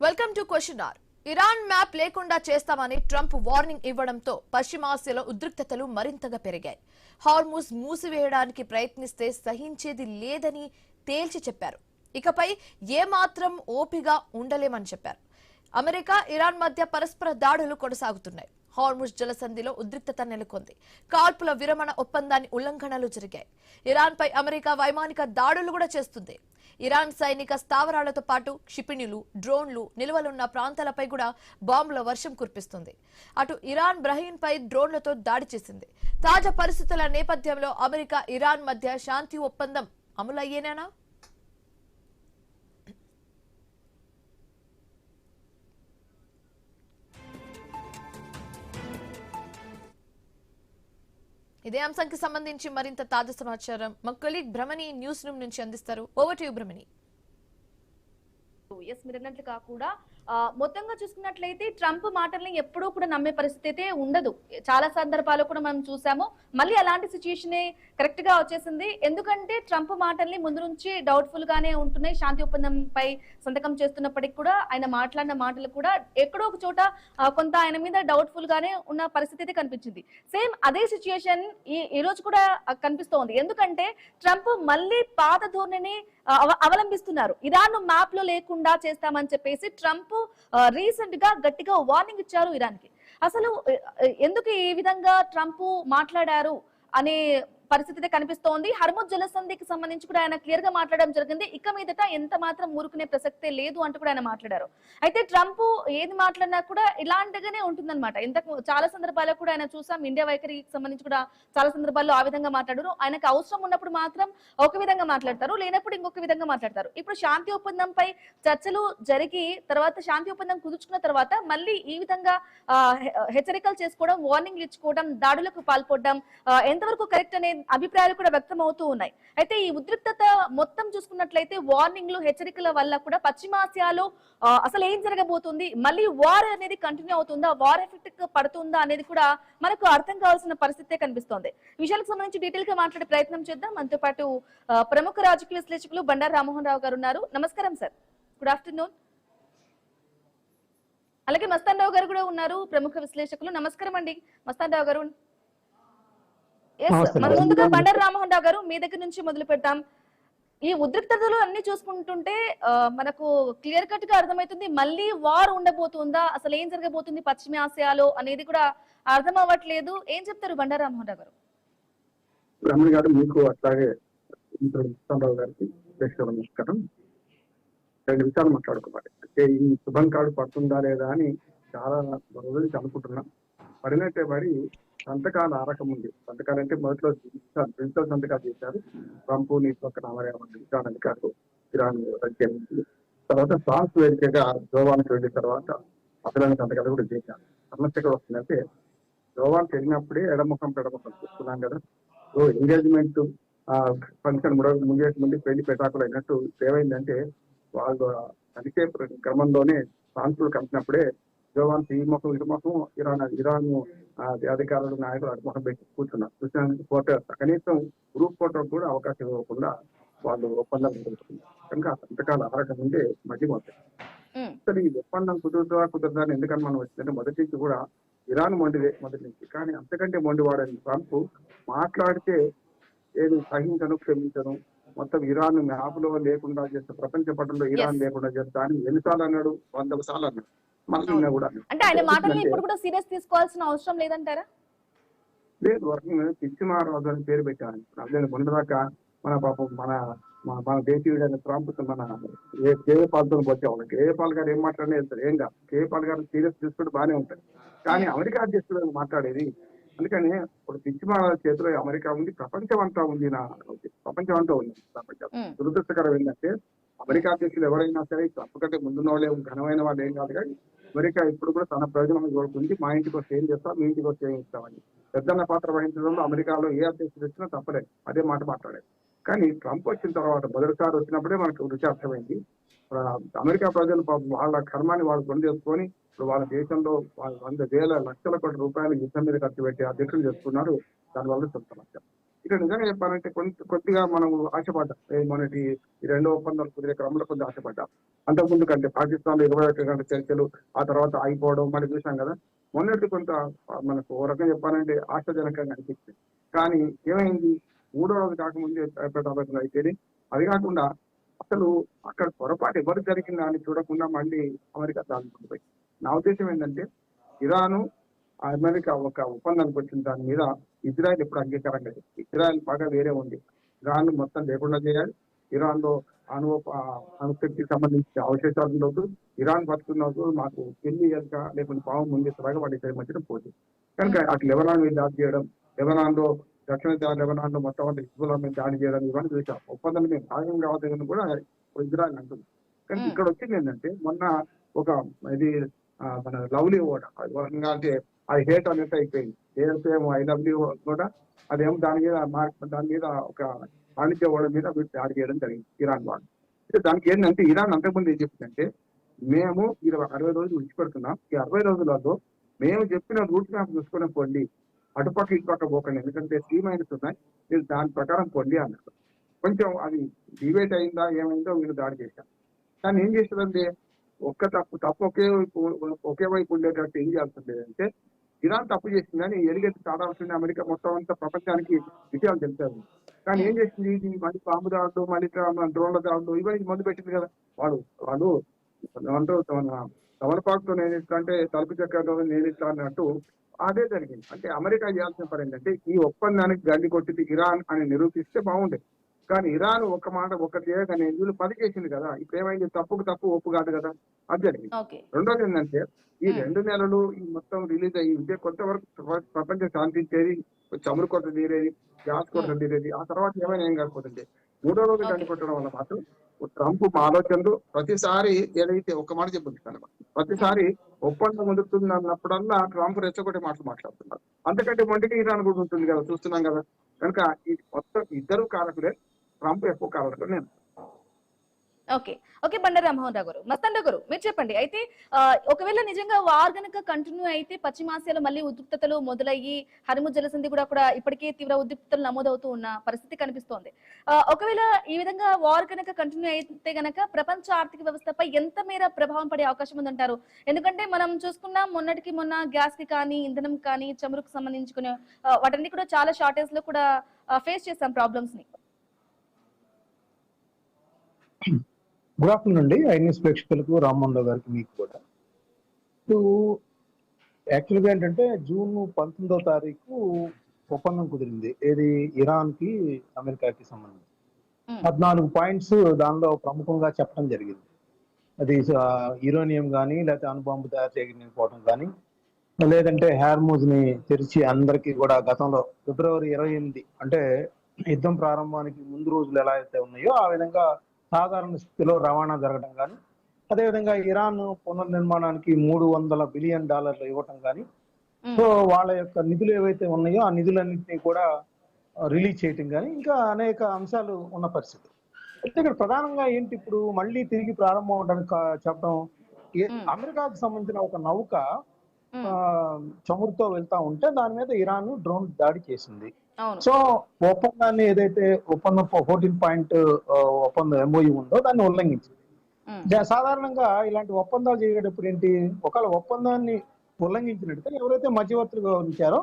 Welcome to question hour. Iran map లేకుండా చేస్తామని Trump warning ఇవ్వడంతో పశ్చిమాసియాలో ఉద్రిక్తతలు మరింతగా పెరిగాయి. హార్ముజ్ మూసివేయడానికి ప్రయత్నిస్తే సహించేది లేదని తేల్చి చెప్పారు. ఇకపై ఏమాత్రం ఓపిగా ఉండలేమని చెప్పారు. అమెరికా ఇరాన్ మధ్య పరస్పర దాడులు కొనసాగుతున్నాయి. హార్ముజ్ జలసంధిలో ఉద్రిక్తత నెలకొంది. కాల్పుల విరమణ ఒప్పందాన్ని ఉల్లంఘనలు జరిగాయి. ఇరాన్ పై అమెరికా వైమానిక దాడులు కూడా చేస్తుంది. ఇరాన్ సైనిక స్థావరాలతో పాటు క్షిపణులు, డ్రోన్లు నిల్వలున్న ప్రాంతాలపై కూడా బాంబుల వర్షం కురిపిస్తుంది. అటు ఇరాన్ బహ్రెయిన్ పై డ్రోన్లతో దాడి చేసింది. తాజా పరిస్థితుల నేపథ్యంలో అమెరికా ఇరాన్ మధ్య శాంతి ఒప్పందం అమలయ్యేనా? ఇదే అంశానికి సంబంధించి మరింత తాజా సమాచారం మా కొలీగ్ భ్రమణి న్యూస్ రూమ్ నుంచి అందిస్తారు. Over to you Bhramani. మీరన్నట్లు కాకుండా మొత్తంగా చూసుకున్నట్లయితే ట్రంప్ మాటల్ని ఎప్పుడూ కూడా నమ్మే పరిస్థితి అయితే ఉండదు. చాలా సందర్భాల్లో కూడా మనం చూసాము. మళ్ళీ అలాంటి సిచ్యుయేషన్ కరెక్ట్ గా వచ్చేసింది. ఎందుకంటే ట్రంప్ మాటల్ని ముందు నుంచి డౌట్ఫుల్ గానే ఉంటున్నాయి. శాంతి ఒప్పందంపై సంతకం చేస్తున్నప్పటికీ కూడా ఆయన మాట్లాడిన మాటలు కూడా ఎక్కడో ఒక చోట కొంత ఆయన మీద డౌట్ఫుల్ గానే ఉన్న పరిస్థితి అయితే కనిపించింది. సేమ్ అదే సిచ్యుయేషన్ ఈ రోజు కూడా కనిపిస్తోంది. ఎందుకంటే ట్రంప్ మళ్ళీ పాత ధోరణిని అవలంబిస్తున్నారు. ఇరాన్ మ్యాప్ లో లేకుండా చేస్తామని చెప్పేసి ట్రంప్ రీసెంట్ గా గట్టిగా వార్నింగ్ ఇచ్చారు ఇరాన్ కి. అసలు ఎందుకు ఈ విధంగా ట్రంప్ మాట్లాడారు అనే పరిస్థితి కనిపిస్తోంది. హర్ముజ్ జలసంధికి సంబంధించి కూడా ఆయన క్లియర్ గా మాట్లాడడం జరిగింది. ఇక మీదట ఎంత మాత్రం ఊరుకునే ప్రసక్తే లేదు అంటూ కూడా ఆయన మాట్లాడారు. అయితే ట్రంప్ ఏది మాట్లాడినా కూడా ఇలాంటిగానే ఉంటుందన్నమాట. ఇంతకు చాలా సందర్భాల్లో కూడా ఆయన చూసాం. ఇండియా వైఖరికి సంబంధించి కూడా చాలా సందర్భాల్లో ఆ విధంగా మాట్లాడారు. ఆయనకు అవసరం ఉన్నప్పుడు మాత్రం ఒక విధంగా మాట్లాడతారు, లేనప్పుడు ఇంకొక విధంగా మాట్లాడతారు. ఇప్పుడు శాంతి ఒప్పందంపై చర్చలు జరిగి తర్వాత శాంతి ఒప్పందం కుదుర్చుకున్న తర్వాత మళ్ళీ ఈ విధంగా హెచ్చరికలు చేసుకోవడం, వార్నింగ్లు ఇచ్చుకోవడం, దాడులకు పాల్పడడం ఎంతవరకు కరెక్ట్ అనే అభిప్రాయాలు కూడా వ్యక్తం అవుతూ ఉన్నాయి. అయితే ఈ ఉద్రిక్తత మొత్తం చూసుకున్నట్లయితే వార్నింగ్లు, హెచ్చరికల వల్ల కూడా పశ్చిమాసియాలో అసలు ఏం జరగబోతుంది, మళ్ళీ వార్ అనేది కంటిన్యూ అవుతుందా, వార్ ఎఫెక్ట్ పడుతుందా అనేది కూడా మనకు అర్థం కావాల్సిన పరిస్థితే కనిపిస్తోంది. విషయాలకు సంబంధించి డీటెయిల్ గా మాట్లాడే ప్రయత్నం చేద్దాం. మనతో పాటు ప్రముఖ రాజకీయ విశ్లేషకులు బండారు రామ్మోహన్ రావు గారు ఉన్నారు. నమస్కారం సార్, గుడ్ ఆఫ్టర్నూన్. అలాగే మస్తాన్ రావు గారు కూడా ఉన్నారు, ప్రముఖ విశ్లేషకులు. నమస్కారం అండి మస్తాన్ రావు గారు. మన ముందుగా బండారు రామ్మోహన్ రావు గారు మీ దగ్గర నుంచి మొదలు పెడతాం. ఈ ఉద్రిక్తతలు అన్ని చూసుకుంటుంటే మనకు క్లియర్ కట్ గా అర్థమవుతుంది మళ్ళీ వార్ ఉండబోతుందా, అసలు ఏం జరగబోతుంది పశ్చిమ ఆసియాలో అనేది కూడా అర్థం అవ్వట్లేదు. ఏం చెప్తారు బండారు రామ్మోహన్ రావు గారు? రమణ గారు, మీకు అట్లాగే రావు గారికి నమస్కారం. 2 నిమిషాలు మాట్లాడుకోవాలి. అంటే ఈ శుభం కార్డు పడుతుందా లేదా అని చాలా రోజుల నుంచి అనుకుంటున్నాం. పడినట్టే పడి సంతకాలు ఆరకముంది. సంతకాలు అంటే మొదట్లో ప్రిన్సిపల్ సంతకాలు చేశారు. ట్రంప్ నీటి పక్కన ఇరాన్ అధికారులు, ఇరాన్ రష్యా నుంచి. తర్వాత ఫ్రాన్స్ వేదికగా జోవాన్కి వెళ్ళిన తర్వాత అసలైన సంతకాలు కూడా చేశారు. సమస్య కూడా వస్తుందంటే జోవాన్కి వెళ్ళినప్పుడే ఎడముఖం చూస్తున్నాం కదా. సో ఎంగేజ్మెంట్ ఫంక్షన్ ముగిసే ముందు పెళ్లి పెటాకులు అయినట్టు ఏమైందంటే వాళ్ళు కలిసే క్రమంలోనే ఫ్రాన్స్లు కలిసినప్పుడే జోవాన్ ఈ ముఖం ఇటు ముఖం ఇరాన్ అధికారులు, నాయకులు అటుముఖం పెట్టి కూర్చున్నారు. చూసిన ఫోటో కనీసం గ్రూప్ ఫోటో కూడా అవకాశం ఇవ్వకుండా వాళ్ళు ఒప్పందం కుదురుతున్నారు. కనుక సంతకాలు ఆరక ముందే మధ్య అవుతాయి. అసలు ఈ ఒప్పందం కుదరదా అని ఎందుకని మనం వచ్చిందంటే మొదటి నుంచి కూడా ఇరాన్ మొండిదే మొదటి నుంచి. కానీ అంతకంటే మొండివాడని ట్రంప్ మాట్లాడితే ఏది సహించను, క్షమించను, మొత్తం ఇరాన్ మ్యాప్లో లేకుండా చేస్తా, ప్రపంచ పటంలో ఇరాన్ లేకుండా చేస్తా అని ఎన్నిసార్లు అన్నాడు? 100 సార్లు అన్నాడు. అంటే ఆయన మాటల్ని ఇప్పుడు కూడా సీరియస్ తీసుకోవాల్సిన అవసరం లేదంటారా? లేదు, పిచ్చి మహారాజు అని పేరు పెట్టాను. అదే మొన్నదాకా మన పాపం మన దేశీయుడైన ట్రంప్ మన కేఏ పాల్తో వచ్చేవాళ్ళు. కేఏ పాల్ గారు ఏం మాట్లాడినా వెళ్తారు, ఏం కాదు. కేఏ పాల్ గారు సీరియస్ తీసుకుంటే బాగానే ఉంటాయి. కానీ అమెరికా అధ్యక్షుడు మాట్లాడేది. అందుకని ఇప్పుడు పిచ్చి మహారాజు చేతిలో అమెరికా ఉంది, ప్రపంచం అంతా ఉంది. ప్రపంచం అంతా ఉంది. ప్రపంచం దురదృష్టకరం ఏంటంటే అమెరికా అధ్యక్షులు ఎవరైనా సరే ట్రంప్ కంటే ముందున్న వాళ్ళే ఘనమైన వాళ్ళు ఏం కాదు. కానీ అమెరికా ఇప్పుడు కూడా తన ప్రయోజనం కోరుకుంది. మా ఇంటికి వస్తే ఏం చేస్తాం, మీ ఇంటికి వస్తే ఏం ఇస్తామని పెద్దన్న పాత్ర వహించడంలో అమెరికాలో ఏ అధ్యక్షుడు వచ్చినా తప్పలేదు. అదే మాట మాట్లాడారు. కానీ ట్రంప్ వచ్చిన తర్వాత మొదటిసారి వచ్చినప్పుడే మనకు రుచి అర్థమైంది. అమెరికా ప్రజలు వాళ్ళ కర్మాన్ని వాళ్ళు కొని చేసుకొని ఇప్పుడు వాళ్ళ దేశంలో 100,000 లక్షల కోట్ల రూపాయలు యుద్ధం మీద ఖర్చు పెట్టి అధ్యక్షులు చేస్తున్నారు. దానివల్ల చెప్తున్నారు. ఇక్కడ నిజంగా చెప్పాలంటే కొద్దిగా మనం ఆశపడ్డాం. మొన్నటి ఈ 2 ఒప్పందాలు కుదిరే క్రమంలో కొద్దిగా ఆశపడ్డాం. అంతకుముందు కంటే పాకిస్తాన్ 21 గంటల చర్చలు ఆ తర్వాత ఆగిపోవడం మరి చూసాం కదా. మొన్నటి కొంత మనకు ఓ రకంగా చెప్పాలంటే ఆశాజనకంగా అనిపించింది. కానీ ఏమైంది, 3వ రోజు కాకముందే అబద్ధం అయిపోయింది. అది కాకుండా అసలు అక్కడ పొరపాటు ఎవరు జరిగిందా అని చూడకుండా మళ్ళీ అమెరికా దాచుకుంటుంది. నా ఉద్దేశం ఏంటంటే ఇరాను అమెరికా ఒక ఒప్పందానికి వచ్చిన దాని మీద ఇజ్రాయెల్ ఎప్పుడు అంగీకారం లేదు. ఇజ్రాయెల్ బాగా వేరే ఉంది. ఇరాన్ మొత్తం లేకుండా చేయాలి. ఇరాన్ లో అణుశక్తికి సంబంధించిన అవశేషాలు ఉండదు. ఇరాన్ బతుకున్నప్పుడు మాకు పెళ్లి కనుక లేకుంటే పావం ముందెత్తలాగా వాటి ఇద్దరి మధ్యన పోతుంది. కనుక అటు లెబనాన్ మీద దాడి చేయడం, లెబనాన్ లో దక్షిణ లెబనాన్ లో మొత్తం అంతా హిజ్బుల్లా మీద దాడి చేయడం ఇవన్నీ చూసాం. ఒప్పందం మేము భాగం కావద్దని కూడా ఇజ్రాయెల్ అంటుంది. కానీ ఇక్కడ వచ్చింది ఏంటంటే మొన్న ఒక ఇది మన లవ్లీ కూడా అంటే అది హేట్ అనేది అయిపోయింది. ఏమో ఐడబ్ల్యూ కూడా అదేమో దాని మీద ఒక వాణిజ్య ఓడ మీద వీళ్ళు దాడి చేయడం జరిగింది ఇరాన్ వాళ్ళు. దానికి ఏంటంటే ఇరాన్ అంతకుముందు ఏం చెప్పిందంటే మేము 60 రోజులు విడిచిపెడుతున్నాం. ఈ 60 రోజులలో మేము చెప్పిన రూట్ మ్యాప్ చూసుకునే పోండి, అటుపక్క ఇటుపక్క పోకండి, ఎందుకంటే మైనస్ ఉన్నాయి, మీరు దాని ప్రకారం పొండి అన్నారు. కొంచెం అది డిబేట్ అయిందా ఏమైందో వీళ్ళు దాడి చేశారు. కానీ ఏం చేస్తుందంటే తప్పు ఒకే వైపు ఉండేటట్టు ఏం చేస్తుంది అంటే ఇరాన్ తప్పు చేసింది కానీ ఎలిగేసి చాలాల్సింది అమెరికా మొత్తం అంతా ప్రపంచానికి విషయాలు తెలిసారు. కానీ ఏం చేసింది, ఇది మళ్ళీ బాంబు దాడులు, మళ్ళీ డ్రోన్ల దాడులు ఇవన్నీ మందు పెట్టింది కదా. వాళ్ళు తమలపాకుతో నేను ఇస్తా అంటే తలుపు చక్రంలో నేను ఇస్తా అన్నట్టు అదే జరిగింది. అంటే అమెరికా చేయాల్సిన పని ఏంటంటే ఈ ఒప్పందానికి గండి కొట్టింది ఇరాన్ అని నిరూపిస్తే బాగుండేది. కానీ ఇరాన్ ఒక మాట ఒకటి చేయగానే వీళ్ళు 10 చేసింది కదా. ఇప్పుడు ఏమైంది, తప్పుకు తప్పు ఒప్పు కాదు కదా, అది జరిగింది. రెండోది ఏంటంటే ఈ 2 నెలలు ఈ మొత్తం రిలీజ్ అయ్యి ఉంటే కొంతవరకు ప్రపంచం శాంతించేది, చమురు కొరత తీరేది, గ్యాస్ కొరత తీరేది. ఆ తర్వాత ఏమైనా ఏం కాకపోతుంది. 3వ రోజు గండి కొట్టడం వల్ల మాత్రం ట్రంప్ ఆలోచనలు ప్రతిసారి ఏదైతే ఒక మాట చెప్పుకుంటున్నాను, ప్రతిసారి ఒప్పందం కుదురుతుంది అన్నప్పుడల్లా ట్రంప్ రెచ్చగొట్టే మాటలు మాట్లాడుతున్నారు. అంతకంటే మొండికి ఇరాన్ కూడా ఉంటుంది కదా, చూస్తున్నాం కదా. కనుక ఈ మొత్తం ఇద్దరు కారకులే, ట్రంప్ ఎక్కువ కారకులు. నేను ఓకే బండారు రామ్మోహన్ రావు గారు, మస్తాన్ గారు మీరు చెప్పండి. అయితే ఒకవేళ నిజంగా వార్ గనక కంటిన్యూ అయితే పశ్చిమాసియాలో మళ్ళీ ఉద్రిక్తతలు మొదలయ్యి హర్ముజ్ జలసంధి కూడా ఇప్పటికే తీవ్ర ఉద్రిక్తతలు నమోదవుతూ ఉన్న పరిస్థితి కనిపిస్తోంది. ఒకవేళ ఈ విధంగా వార్ గనక కంటిన్యూ అయితే గనక ప్రపంచ ఆర్థిక వ్యవస్థపై ఎంత మేర ప్రభావం పడే అవకాశం ఉందంటారు? ఎందుకంటే మనం చూసుకున్నాం మొన్న గ్యాస్ కి కానీ ఇంధనం కానీ చమురుకు సంబంధించుకునే వాటన్ని కూడా చాలా షార్టేజ్ లో కూడా ఫేస్ చేస్తాం ప్రాబ్లమ్స్ ని. గుడ్ ఆఫ్టర్నూన్ అండి, ఐన్యూస్ ప్రేక్షకులకు, రామ్మోహన్ రావు గారికి, మీకు కూడా. ఇప్పుడు యాక్చువల్గా ఏంటంటే జూన్ 19వ తారీఖు ఒప్పందం కుదిరింది, ఏది ఇరాన్ కి అమెరికాకి సంబంధించి 14 పాయింట్స్ దానిలో ప్రముఖంగా చెప్పడం జరిగింది. అది యురేనియం కానీ, లేకపోతే అణుబాంబు తయారు చేయకపోవడం కానీ, లేదంటే హార్మూజ్ ని తెరిచి అందరికీ కూడా గతంలో ఫిబ్రవరి 28 అంటే యుద్ధం ప్రారంభానికి ముందు రోజులు ఎలా అయితే ఉన్నాయో ఆ విధంగా సాధారణ స్థితిలో రవాణా జరగడం కానీ, అదేవిధంగా ఇరాన్ పునర్నిర్మాణానికి $300 బిలియన్ ఇవ్వటం కానీ, సో వాళ్ళ యొక్క నిధులు ఏవైతే ఉన్నాయో ఆ నిధులన్నింటినీ కూడా రిలీజ్ చేయటం కానీ, ఇంకా అనేక అంశాలు ఉన్న పరిస్థితి. అయితే ఇక్కడ ప్రధానంగా ఏంటి, ఇప్పుడు మళ్ళీ తిరిగి ప్రారంభం అవడానికి చెప్పడం, అమెరికాకు సంబంధించిన ఒక నౌక చమురుతో వెళ్తా ఉంటే దాని మీద ఇరాన్ డ్రోన్ దాడి చేసింది. సో ఒప్పందాన్ని ఏదైతే ఒప్పందం 14 పాయింట్ ఒప్పందం MOU ఉందో దాన్ని ఉల్లంఘించింది. సాధారణంగా ఇలాంటి ఒప్పందాలు జరిగేటప్పుడు ఏంటి, ఒకవేళ ఒప్పందాన్ని ఉల్లంఘించినట్టు ఎవరైతే మధ్యవర్తులుగా ఉంచారో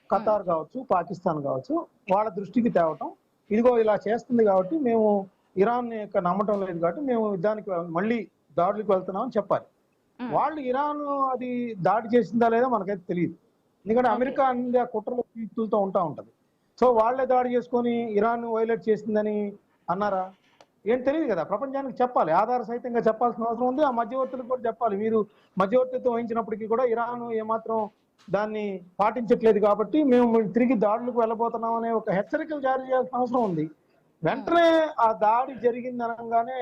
ఖతార్ కావచ్చు, పాకిస్తాన్ కావచ్చు, వాళ్ళ దృష్టికి తేవటం, ఇదిగో ఇలా చేస్తుంది కాబట్టి మేము ఇరాన్ యొక్క నమ్మటం లేదు కాబట్టి మేము దానికి మళ్ళీ దాడులకు వెళ్తున్నాం అని చెప్పాలి. వాళ్ళు ఇరాన్ అది దాడి చేసిందా లేదా మనకైతే తెలియదు, ఎందుకంటే అమెరికా అన్ని కుట్రలు పీతులతో ఉంటది. సో వాళ్లే దాడి చేసుకొని ఇరాన్ వైలేట్ చేసిందని అన్నారా, ఏం తెలియదు కదా. ప్రపంచానికి చెప్పాలి, ఆధార సహితంగా చెప్పాల్సిన అవసరం ఉంది. ఆ మధ్యవర్తులకు కూడా చెప్పాలి, మీరు మధ్యవర్తిత్వం వహించినప్పటికీ కూడా ఇరాన్ ఏమాత్రం దాన్ని పాటించట్లేదు కాబట్టి మేము తిరిగి దాడులకు వెళ్ళబోతున్నాం అనే ఒక హెచ్చరికలు జారీ చేయాల్సిన అవసరం ఉంది. వెంటనే ఆ దాడి జరిగింది అనగానే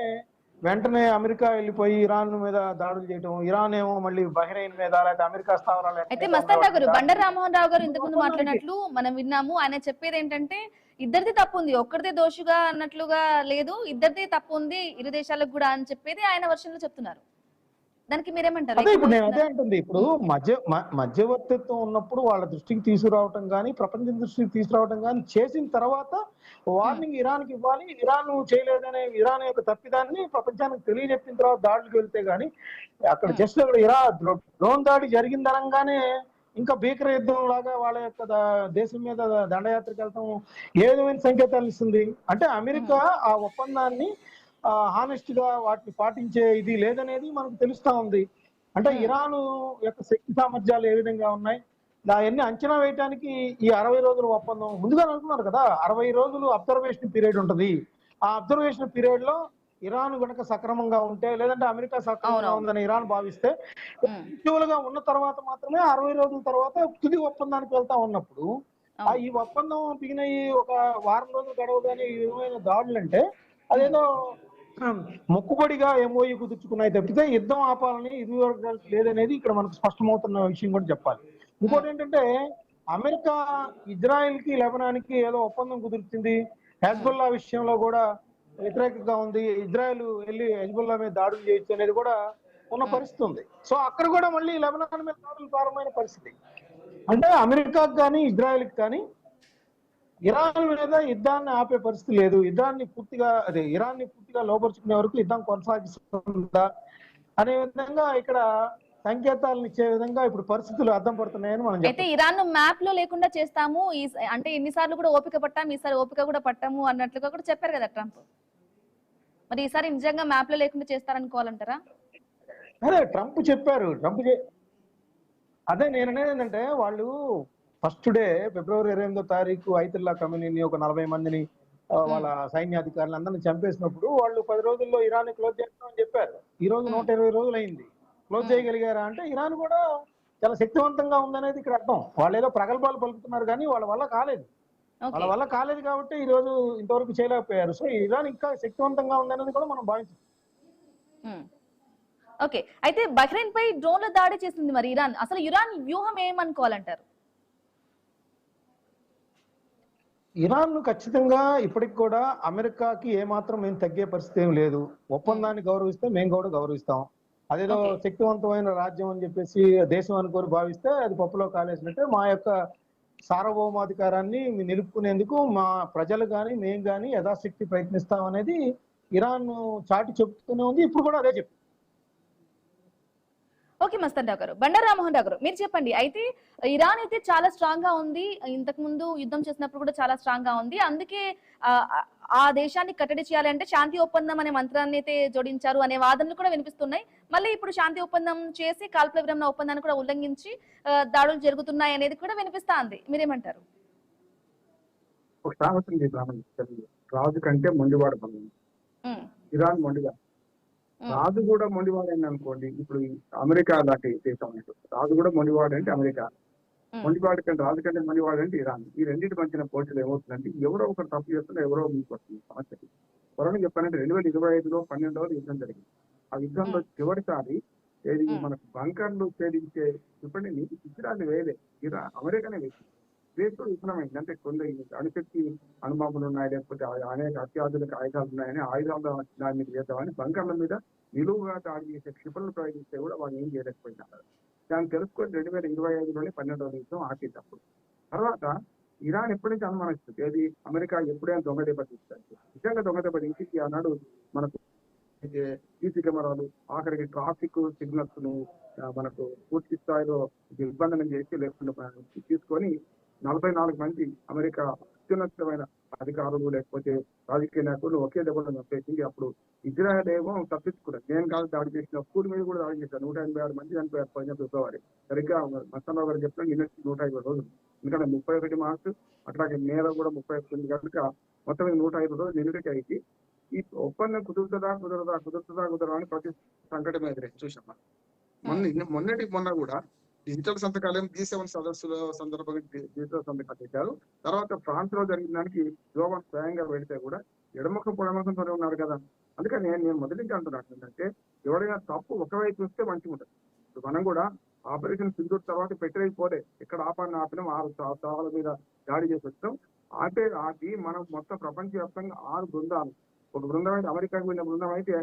వెంటనే అమెరికా వెళ్ళిపోయి ఇరాన్ మీద దాడులు చేయడం, ఇరాన్ ఏమో మళ్ళీ బహ్రెయిన్ మీద లేకపోతే అమెరికా స్థావరాలు. అయితే మస్తాన్ రావు గారు, బండారు రామ్మోహన్ రావు గారు ఇంతకుముందు మాట్లాడినట్లు మనం విన్నాము. ఆయన చెప్పేది ఏంటంటే ఇద్దరిది తప్పు ఉంది, ఒక్కరిదే దోషుగా అన్నట్లుగా లేదు, ఇద్దరిది తప్పు ఉంది ఇరు దేశాలకు కూడా అని చెప్పేది ఆయన వర్షన్లో చెప్తున్నారు. దానికి మీరేమంటారు? అదే ఇప్పుడు నేను అదే అంటుంది. ఇప్పుడు మధ్యవర్తిత్వం ఉన్నప్పుడు వాళ్ళ దృష్టికి తీసుకురావటం కానీ, ప్రపంచం దృష్టికి తీసుకురావటం కానీ చేసిన తర్వాత వార్నింగ్ ఇరాన్కి ఇవ్వాలి. ఇరాన్ చేయలేదనే ఇరాన్ యొక్క తప్పిదాన్ని ప్రపంచానికి తెలియజెప్పిన తర్వాత దాడులకు వెళ్తే గానీ అక్కడ జస్ట్ అక్కడ డ్రోన్ దాడి జరిగిందనగానే ఇంకా భీకర యుద్ధం లాగా వాళ్ళ యొక్క దేశం మీద దండయాత్రకు వెళ్తాం ఏ విధమైన సంకేతాలు ఇస్తుంది అంటే అమెరికా ఆ ఒప్పందాన్ని హానెస్ట్ గా వాటిని పాటించే ఇది లేదనేది మనకు తెలుస్తా ఉంది. అంటే ఇరాన్ యొక్క శక్తి సామర్థ్యాలు ఏ విధంగా ఉన్నాయి దాన్ని అంచనా వేయడానికి ఈ 60 రోజుల ఒప్పందం ముందుగా అనుకున్నారు కదా. 60 రోజులు అబ్జర్వేషన్ పీరియడ్ ఉంటుంది. ఆ అబ్జర్వేషన్ పీరియడ్ లో ఇరాన్ గనక సక్రమంగా ఉంటే లేదంటే అమెరికా సక్రమంగా ఉందని ఇరాన్ భావిస్తే గా ఉన్న తర్వాత మాత్రమే 60 రోజుల తర్వాత తుది ఒప్పందానికి వెళ్తా ఉన్నప్పుడు ఈ ఒప్పందం దిగిన ఒక వారం రోజులు గడవగానే ఈ విధమైన దాడులు అంటే అదేదో మొక్కుబడిగా ఎంఓయూ కుదుర్చుకున్నాయి తప్పితే యుద్ధం ఆపాలని ఇరు వర్గాలకు లేదనేది ఇక్కడ మనకు స్పష్టమవుతున్న విషయం కూడా చెప్పాలి. ఇంకోటి ఏంటంటే అమెరికా ఇజ్రాయెల్ కి లెబనాన్కి ఏదో ఒప్పందం కుదుర్చింది. హెజ్బుల్లా విషయంలో కూడా వ్యతిరేకంగా ఉంది. ఇజ్రాయెల్ వెళ్ళి హెజ్బుల్లా మీద దాడులు చేయొచ్చు అనేది కూడా ఉన్న పరిస్థితి ఉంది. సో అక్కడ కూడా మళ్ళీ లెబనాన్ మీద దాడులు ప్రారంభమైన పరిస్థితి. అంటే అమెరికాకి కానీ ఇజ్రాయెల్కి కానీ ఇరాన్ మీద యుద్ధాన్ని ఆపే పరిస్థితి లేదు. ఇరాన్ని పూర్తిగా లోపరుచుకునే వరకు యుద్ధం కొనసాగిస్తుందా అనే విధంగా ఇక్కడ సంకేతాలను ఇచ్చే విధంగా ఇప్పుడు పరిస్థితులు అర్థం పడుతున్నాయని మనం అయితే ఇరాన్ మ్యాప్ లో లేకుండా చేస్తాము అంటే ఎన్నిసార్లు కూడా ఓపిక పట్టాము ఈసారి ఓపిక కూడా పట్టాము అన్నట్లుగా కూడా చెప్పారు కదా ట్రంప్. మరి ఈసారి నిజంగా మ్యాప్ లో లేకుండా చేస్తారనుకోవాలంటారా? అదే ట్రంప్ చెప్పారు. అదే నేను అనేది ఏంటంటే వాళ్ళు ఫస్ట్ డే ఫిబ్రవరి 28వ తారీఖు ఐతుల్లా ఖమేనీని ఒక 40 మందిని వాళ్ళ సైన్యాధికారులు అందరిని చంపేసినప్పుడు వాళ్ళు 10 రోజుల్లో ఇరాన్ క్లోజ్ చేస్తామని చెప్పారు. ఈ రోజు 120 రోజులు అయింది. క్లోజ్ చేయగలిగారా అంటే ఇరాన్ కూడా చాలా శక్తివంతంగా ఉందనేది ఇక్కడ అర్థం. వాళ్ళు ఏదో ప్రగల్భాలు పలుకుతున్నారు కానీ వాళ్ళ వల్ల కాలేదు కాబట్టి ఈ రోజు ఇంతవరకు చేయలేకపోయారు. సో ఇరాన్ ఇంకా శక్తివంతంగా ఉందనేది కూడా మనం భావించాం. ఓకే, అయితే బహ్రెయిన్ పై డ్రోన్ల దాడి చేసింది మరి ఇరాన్. అసలు ఇరాన్ వ్యూహం ఏమనుకోవాలంటారు? ఇరాన్ ఖచ్చితంగా ఇప్పటికి కూడా అమెరికాకి ఏమాత్రం మేము తగ్గే పరిస్థితి ఏం లేదు. ఒప్పందాన్ని గౌరవిస్తే మేము కూడా గౌరవిస్తాం. అదేదో శక్తివంతమైన రాజ్యం అని చెప్పేసి దేశం అనుకోని భావిస్తే అది పప్పులో కాలేసినట్టే మా యొక్క సార్వభౌమాధికారాన్ని నిలుపుకునేందుకు మా ప్రజలు కానీ మేము కానీ యథాశక్తి ప్రయత్నిస్తాం అనేది ఇరాన్ చాటి చెప్తూనే ఉంది. ఇప్పుడు కూడా అదే చెప్తుంది. ఓకే మస్తాన్ రావు గారు, బండారు రామ్మోహన్ రావు గారు మీరు చెప్పండి. అయితే ఇరాన్ అయితే చాలా స్ట్రాంగ్ గా ఉంది, ఇంతకు ముందు యుద్ధం చేసినప్పుడు కూడా చాలా స్ట్రాంగ్ గా ఉంది. అందుకే ఆ దేశాన్ని కట్టడి చేయాలంటే శాంతి ఒప్పందం అనే మంత్రాన్ని అయితే జోడించారు అనే వాదనలు కూడా వినిపిస్తున్నాయి. మళ్ళీ ఇప్పుడు శాంతి ఒప్పందం చేసి కాల్పుల విరమణ ఒప్పందాన్ని కూడా ఉల్లంఘించి దాడులు జరుగుతున్నాయి అనేది కూడా వినిపిస్తుంది. మీరేమంటారు? ఒక సామెత ఉంది రాజు కంటే మొండివాడు బంధం. ఇరాన్ మొండిగా రాజు కూడా మొండివాడని అనుకోండి. ఇప్పుడు అమెరికా లాంటి దేశం రాజు కూడా మొండివాడు అంటే అమెరికా, మొండివాడు కంటే రాజు కంటే మొండివాడు అంటే ఇరాన్. ఈ రెండింటి మధ్యన పోటీలు ఏమవుతుందంటే ఎవరో ఒకరు తప్పు చేస్తున్నా ఎవరో మీకు వస్తుంది సమస్య. త్వరగా చెప్పాలంటే 2025లో 12వ యుద్ధం జరిగింది. ఆ యుద్ధంలో చివరిసారి ఏది మనకు బంకర్లు ఛేదించే క్షిపణిని ఇజ్రాయెల్ వేయలే, అమెరికానే వేసింది. దేశంలో విఫలమైంది. అంటే కొన్ని అణుశక్తి అణుబాంబులు ఉన్నాయి, లేకపోతే అనేక అత్యాధునిక ఆయుధాలు ఉన్నాయని ఆయుధాల దాని మీద చేద్దామని బంకర్ల మీద నిలువుగా దాడి చేసే క్షిపణులు ప్రయోగిస్తే కూడా వాళ్ళు ఏం చేయలేకపోయినారు. దాన్ని తెలుసుకొని 2025లోనే 12వ యుద్ధం ఆపేటప్పుడు తర్వాత ఇరాన్ ఎప్పటి నుంచి అనుమానిస్తుంది ఏది అమెరికా ఎప్పుడైనా దొంగ దెబ్బతీస్తారు. నిజంగా దొంగ దెబ్బతీసి ఆనాడు మనకు సీసీ కెమెరాలు ఆఖరికి ట్రాఫిక్ సిగ్నల్స్ ను మనకు పూర్తి స్థాయిలో దిగ్బంధనం చేసి లేకుండా తీసుకొని 44 మంది అమెరికా అత్యున్నతమైన అధికారులు లేకపోతే రాజకీయ నాయకులు ఒకే దెబ్బలో చంపేసింది. అప్పుడు ఇజ్రాయెల్ ఏమో తప్పించుకున్నారు. నేను కాదు దాడి చేసిన స్కూల్ మీద కూడా దాడి చేశారు. 186 మంది చనిపోయారు 15 ఫిబ్రవరి. సరిగ్గా మస్తానరావు గారు చెప్పిన 150 రోజులు. ఎందుకంటే 31 మార్చు అట్లాగే మేలో కూడా 31 కనుక మొత్తం 105 రోజులు నిలుగటి అయితే ఈ ఒప్పందం కుదురుతుందా అని ప్రతి సంకటం ఎదురే చూసాం. మొన్న కూడా డిజిటల్ సంతకాలు G7 సదస్సుల సందర్భంగా డిజిటల్ సంతకాలు పెట్టారు. తర్వాత ఫ్రాన్స్ లో జరిగిన దానికి జోవన్ స్వయంగా పెడితే కూడా ఎడముఖం పొడముఖంతోనే ఉన్నారు కదా. అందుకని నేను మొదటి నుంచి అంటున్నాను ఏంటంటే ఎవరైనా తప్పు ఒకవైపు చూస్తే మంచిగా ఉంటుంది. మనం కూడా ఆపరేషన్ సింధూర్ తర్వాత పెట్టలేకపోలే, ఎక్కడ ఆపినాం 6 స్థావరాల మీద దాడి చేసి వచ్చాం. ఆపి మనం మొత్తం ప్రపంచవ్యాప్తంగా 6 బృందాలు, ఒక బృందం అయితే అమెరికాకు వెళ్ళిన బృందం అయితే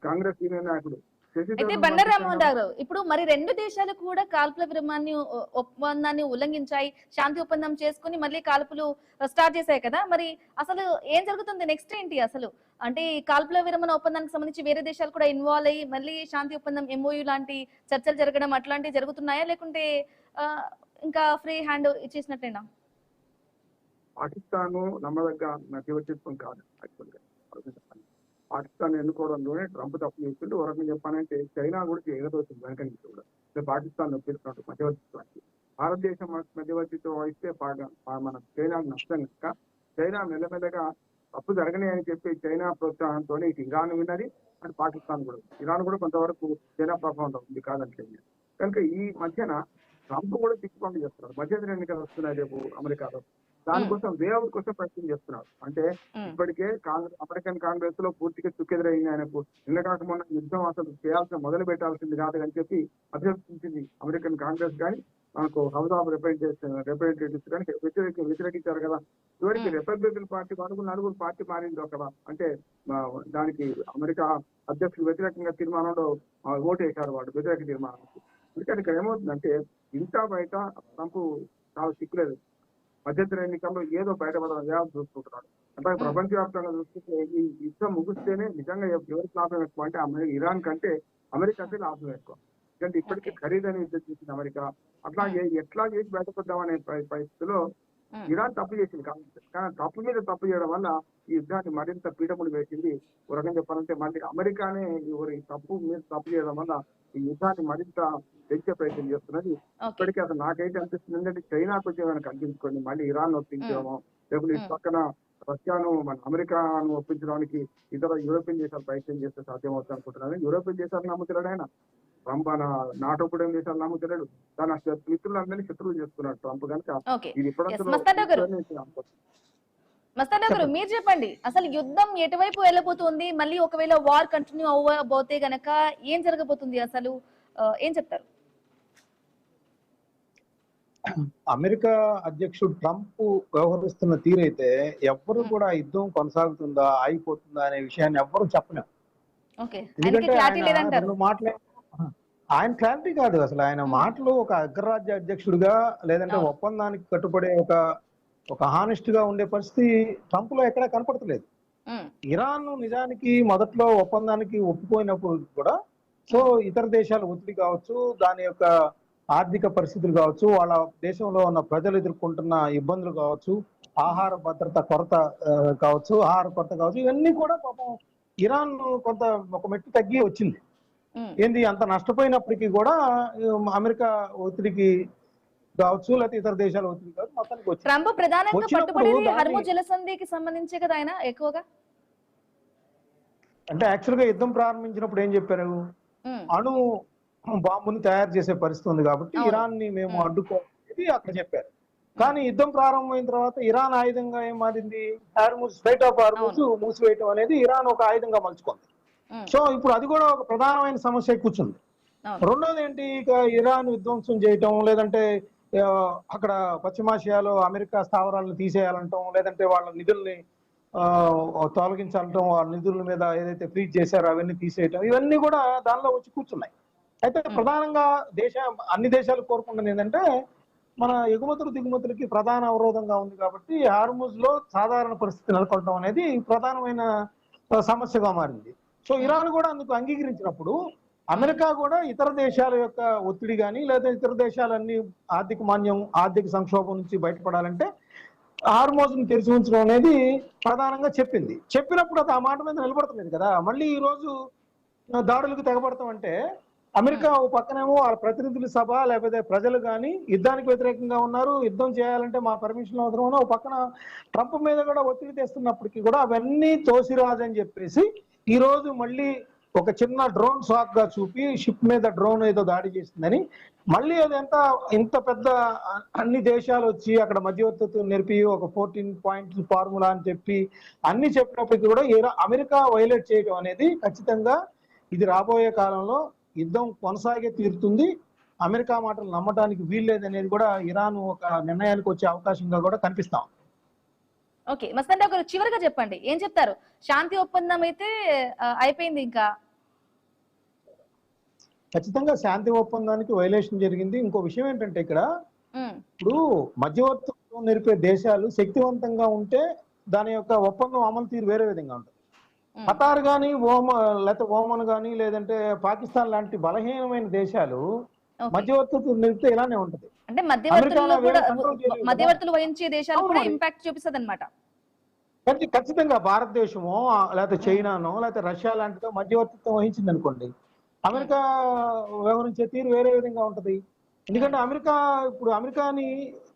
కాంగ్రెస్ సీనియర్ నాయకుడు అయితే బండారు రామ్మోహన్ రావు ఇప్పుడు మరి రెండు దేశాలు కూడా కాల్పుల విరమాన్ని ఒప్పందాన్ని ఉల్లంఘించాయి, శాంతి ఒప్పందం చేసుకుని మళ్ళీ కాల్పులు స్టార్ట్ చేశాయి కదా, మరి అసలు ఏం జరుగుతుంది నెక్స్ట్ ఏంటి అసలు? అంటే ఈ కాల్పుల విరమణ ఒప్పందానికి సంబంధించి వేరే దేశాలు కూడా ఇన్వాల్వ్ అయ్యి మళ్ళీ శాంతి ఒప్పందం MOU లాంటి చర్చలు జరగడం అట్లాంటివి జరుగుతున్నాయా, లేకుంటే ఇంకా ఫ్రీ హ్యాండ్ ఇచ్చేసినట్టేనా? పాకిస్తాన్ నమ్మదగ్గ మధ్యవర్తిత్వం కాదు. యాక్చువల్గా పాకిస్తాన్ ఎన్నుకోవడంలోనే ట్రంప్ తప్పు చేస్తుంటే ఒక రకంగా చెప్పాలంటే చైనా కూడా ఎగదవుతుంది వెనక నుంచి కూడా. పాకిస్తాన్ నొప్పిస్తున్నట్టు మధ్యవర్తిత్వానికి భారతదేశం మధ్యవర్తిత్వం వహిస్తే మన చైనాకు నష్టం కనుక చైనా మెల్లమెల్లగా తప్పు జరగని అని చెప్పి చైనా ప్రోత్సాహంతో ఇటు ఇరాన్ విన్నది, అటు పాకిస్తాన్ కూడా. ఇరాన్ కూడా కొంతవరకు చైనా ప్రభావం ఉంది కాదంటే. కనుక ఈ మధ్యన ట్రంప్ కూడా తిక్కుపండు చేస్తున్నారు. మధ్యంతర ఎన్నికలు వస్తున్నాయి రేపు అమెరికాలో, దానికోసం వేఅవుట్ కోసం ప్రయత్నం చేస్తున్నారు. అంటే ఇప్పటికే అమెరికన్ కాంగ్రెస్ లో పూర్తిగా చుక్కెదురైంది ఆయనకు. నిన్న కాక మొన్న యుద్ధం అసలు మొదలు పెట్టాల్సింది కాదు అని చెప్పి అభ్యర్థించింది అమెరికన్ కాంగ్రెస్ కానీ మనకు హౌస్ ఆఫ్ రిప్రజెంటేటివ్స్ కానీ వ్యతిరేకించారు కదా. చివరికి రిపబ్లికన్ పార్టీ నలుగురు పార్టీ మారింది అక్కడ. అంటే దానికి అమెరికా అధ్యక్షులు వ్యతిరేకంగా తీర్మానంలో ఓటు వేశారు వాళ్ళు, వ్యతిరేక తీర్మానానికి. అందుకని ఇక్కడ ఏమవుతుందంటే ఇంటా బయట ట్రంప్ చాలా సిక్కులేదు. మధ్యంతర ఎన్నికల్లో ఏదో బయటపడాలని చూసుకుంటున్నాడు. అంటే ప్రపంచవ్యాప్తంగా చూసుకుంటే ఈ యుద్ధం ముగిస్తేనే నిజంగా ఎవరికి లాభం ఎక్కువ అంటే ఇరాన్ కంటే అమెరికాకే లాభం ఎక్కువ. ఎందుకంటే ఇప్పటికీ ఖరీదైన యుద్ధం చేసింది అమెరికా. అట్లాగే ఎట్లా చేసి బయటపడ్డామనే పరిస్థితిలో ఇరాన్ తప్పు చేసింది. కానీ తప్పు మీద తప్పు చేయడం వల్ల ఈ యుద్ధాన్ని మరింత పీడములు వేసింది. ఒక రకంగా చెప్పాలంటే మళ్ళీ అమెరికానే తప్పు మీద తప్పు చేయడం వల్ల ఈ యుద్ధాన్ని మరింత పెంచే ప్రయత్నం చేస్తున్నది. ఇప్పటికీ అసలు నాకైతే అనిపిస్తుంది ఏంటంటే చైనా కొంచెం ఏమైనా కల్పించుకొని మళ్ళీ ఇరాన్ ఒప్పించడమో, లేకపోతే ఇటు పక్కన రష్యాను మన అమెరికాను ఒప్పించడానికి ఇతర యూరోపియన్ దేశాలు ప్రయత్నం చేస్తే సాధ్యమవుతుంది అనుకుంటున్నాను. యూరోపియన్ దేశాలు నమ్ముతున్నాడు ఆయన. ట్రంప్ నాటో కూడా దేశాలు నమ్ముతున్నాడు. తన మిత్రులందరినీ శత్రువులు చేస్తున్నాడు ట్రంప్. కనుక ఇది మస్తాన్ గారు మీరు చెప్పండి, అసలు యుద్ధం ఎటువైపు వెళ్ళబోతుంది? మళ్ళీ ఒకవేళ వార్ కంటిన్యూ అవ్వబోతే గనక ఏం జరగబోతుంది అసలు, ఏం చెప్తారు? అమెరికా అధ్యక్షుడు ట్రంప్ వ్యవహరిస్తున్న తీరైతే ఎవ్వరు కూడా యుద్ధం కొనసాగుతుందా ఆగిపోతుందా అనే విషయాన్ని ఎవ్వరు చెప్పలేము. ఎందుకంటే ఆయన క్లారిటీ కాదు అసలు. ఆయన మాటలు ఒక అగ్రరాజ్య అధ్యక్షుడిగా లేదంటే ఒప్పందానికి కట్టుబడే ఒక హానెస్ట్ గా ఉండే పరిస్థితి ట్రంప్ లో ఎక్కడా కనపడతలేదు. ఇరాన్ నిజానికి మొదట్లో ఒప్పందానికి ఒప్పుకోయినప్పుడు కూడా సో ఇతర దేశాల ఒత్తిడి కావచ్చు, దాని యొక్క ఆర్థిక పరిస్థితులు కావచ్చు, వాళ్ళ దేశంలో ఉన్న ప్రజలు ఎదుర్కొంటున్న ఇబ్బందులు కావచ్చు, ఆహార భద్రత కొరత కావచ్చు, ఇవన్నీ కూడా పాపం ఇరాన్ కొంత ఒక మెట్టు తగ్గి వచ్చింది. ఏంది అంత నష్టపోయినప్పటికీ కూడా అమెరికా ఒత్తిడికి కావచ్చు, లేకపోతే ఇతర దేశాల ఒత్తిడి కావచ్చు, మొత్తానికి వచ్చింది. ట్రంప్ ప్రధానంగా పట్టుబడేది హార్ముజ్ జలసంధికి సంబంధించే కదా ఆయన ఎక్కువగా. అంటే యాక్చువల్ గా యుద్ధం ప్రారంభించినప్పుడు ఏం చెప్పారు, అణు బాంబుని తయారు చేసే పరిస్థితి ఉంది కాబట్టి ఇరాన్ ని మేము అడ్డుకోవాలి అక్కడ చెప్పారు. కానీ యుద్ధం ప్రారంభమైన తర్వాత ఇరాన్ ఆయుధంగా ఏం మారింది, స్ట్రైట్ ఆఫ్ హార్ముజ్ మూసివేయటం అనేది ఇరాన్ ఒక ఆయుధంగా మలుచుకుంది. సో ఇప్పుడు అది కూడా ఒక ప్రధానమైన సమస్య కూర్చుంది. రెండోది ఏంటి, ఇక ఇరాన్ విధ్వంసం చేయటం, లేదంటే అక్కడ పశ్చిమాసియాలో అమెరికా స్థావరాలను తీసేయాలంటాం, లేదంటే వాళ్ళ నిధుల్ని తొలగించాలంటాం, వాళ్ళ నిధుల మీద ఏదైతే ఫ్రీజ్ చేశారో అవన్నీ తీసేయటం, ఇవన్నీ కూడా దానిలో వచ్చి కూర్చున్నాయి. అయితే ప్రధానంగా అన్ని దేశాలు కోరుకుంటున్నది ఏంటంటే మన ఎగుమతులు దిగుమతులకి ప్రధాన అవరోధంగా ఉంది కాబట్టి హార్ముజ్ లో సాధారణ పరిస్థితి నెలకొల్పడం అనేది ప్రధానమైన సమస్యగా మారింది. సో ఇరాన్ కూడా అందుకు అంగీకరించినప్పుడు అమెరికా కూడా ఇతర దేశాల యొక్క ఒత్తిడి కానీ లేదా ఇతర దేశాలన్నీ ఆర్థిక సంక్షోభం నుంచి బయటపడాలంటే హార్ముజ్ ని తెరిచి ఉంచడం అనేది ప్రధానంగా చెప్పినప్పుడు అది ఆ మాట మీద నిలబడతలేదు కదా. మళ్ళీ ఈ రోజు దాడులకు తెగబడతామంటే అమెరికా ఓ పక్కనేమో వాళ్ళ ప్రతినిధుల సభ లేకపోతే ప్రజలు కానీ యుద్ధానికి వ్యతిరేకంగా ఉన్నారు, యుద్ధం చేయాలంటే మా పర్మిషన్ అవసరం, ఓ పక్కన ట్రంప్ మీద కూడా ఒత్తిడి తెస్తున్నప్పటికీ కూడా అవన్నీ తోసిరాదని చెప్పేసి ఈ రోజు మళ్ళీ ఒక చిన్న డ్రోన్ షాక్ గా చూపి షిప్ మీద డ్రోన్ ఏదో దాడి చేసిందని మళ్ళీ అది ఇంత పెద్ద అన్ని దేశాలు వచ్చి అక్కడ మధ్యవర్తిత్వం నేర్పి ఒక 14 పాయింట్స్ ఫార్ములా అని చెప్పి అన్ని చెప్పినప్పటికీ కూడా అమెరికా వైలేట్ చేయడం అనేది ఖచ్చితంగా ఇది రాబోయే కాలంలో యుద్ధం కొనసాగే తీరుతుంది. అమెరికా మాటలు నమ్మడానికి వీల్లేదనేది కూడా ఇరాన్ ఒక నిర్ణయానికి వచ్చే అవకాశంగా కూడా కనిపిస్తాం. ఓకే మస్తాన్ రావు గారు, చివరిగా చెప్పండి, ఏం చెప్తారు? శాంతి ఒప్పందం అయితే అయిపోయింది, ఇంకా ఖచ్చితంగా శాంతి ఒప్పందానికి వైలేషన్ జరిగింది. ఇంకో విషయం ఏంటంటే ఇక్కడ ఇప్పుడు మధ్యవర్తులు నిలిపే దేశాలు శక్తివంతంగా ఉంటే దాని యొక్క ఒప్పందం అమలు తీరు వేరే విధంగా ఉంటుంది. ఖతార్ కానీ లేకపోతే ఓమన్ కానీ లేదంటే పాకిస్తాన్ లాంటి బలహీనమైన దేశాలు మధ్యవర్తులు నిలిపితే ఇలానే ఉంటది. అంటే మధ్యవర్తులు వహించే దేశాలు కూడా ఇంపాక్ట్ చూపిస్తుంది అనమాట. ఖచ్చితంగా భారతదేశమో లేకపోతే చైనానో లేకపోతే రష్యా లాంటిదో మధ్యవర్తిత్వం వహించింది అనుకోండి, అమెరికా వ్యవహరించే తీరు వేరే విధంగా ఉంటది. ఎందుకంటే అమెరికాని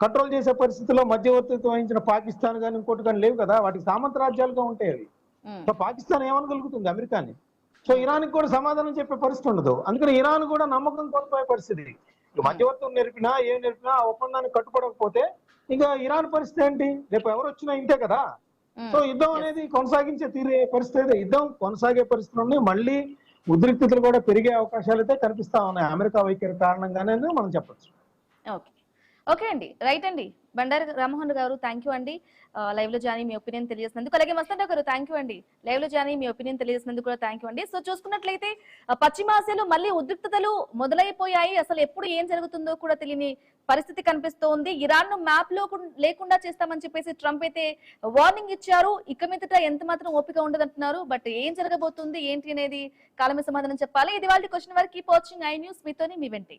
కంట్రోల్ చేసే పరిస్థితిలో మధ్యవర్తిత్వం వహించిన పాకిస్తాన్ కానీ ఇంకోటి కానీ లేవు కదా, వాటికి సామంత రాజ్యాలుగా ఉంటాయి అవి. సో పాకిస్తాన్ ఏమనగలుగుతుంది అమెరికాని? సో ఇరాన్కి కూడా సమాధానం చెప్పే పరిస్థితి ఉండదు. అందుకని ఇరాన్ కూడా నమ్మకం కోల్పోయే పరిస్థితి. మధ్యవర్తం నేర్పినా ఏం నేర్పినా ఆ ఒప్పందానికి కట్టుబడకపోతే ఇంకా ఇరాన్ పరిస్థితి ఏంటి? రేపు ఎవరు వచ్చినా ఇంతే కదా. సో యుద్ధం అనేది కొనసాగించే తీరే పరిస్థితి, యుద్ధం కొనసాగే పరిస్థితులు మళ్ళీ ఉద్రిక్తతలు కూడా పెరిగే అవకాశాలు అయితే కనిపిస్తా ఉన్నాయి అమెరికా వైఖరి కారణంగానే మనం చెప్పచ్చు. ఓకే అండి, రైట్ అండి. బండారు రామ్మోహన్ గారు థ్యాంక్ యూ అండి, లైవ్ లో జాయిన్ మీ ఒపీనియన్ తెలియజేసినందుకు. అలాగే మస్తాన్ గారు థ్యాంక్ యూ అండి, లైవ్ లో జాయిన్ మీ ఒపీనియన్ తెలియజేసినందుకు కూడా థ్యాంక్ యూ అండి. సో చూసుకున్నట్లయితే పశ్చిమాసియాలో మళ్ళీ ఉద్రిక్తతలు మొదలైపోయాయి. అసలు ఎప్పుడు ఏం జరుగుతుందో కూడా తెలియని పరిస్థితి కనిపిస్తోంది. ఇరాన్ ను మ్యాప్ లో లేకుండా చేస్తామని చెప్పేసి ట్రంప్ అయితే వార్నింగ్ ఇచ్చారు. ఇక మీదట ఎంత మాత్రం ఓపిక ఉండదంటున్నారు. బట్ ఏం జరగబోతుంది ఏంటి అనేది కాలమే సమాధానం చెప్పాలి. ఇది వాళ్ళ క్వశ్చన్ వరకు కీప్ వాచింగ్ ఐ న్యూస్, మీతోని మీ వెంటి.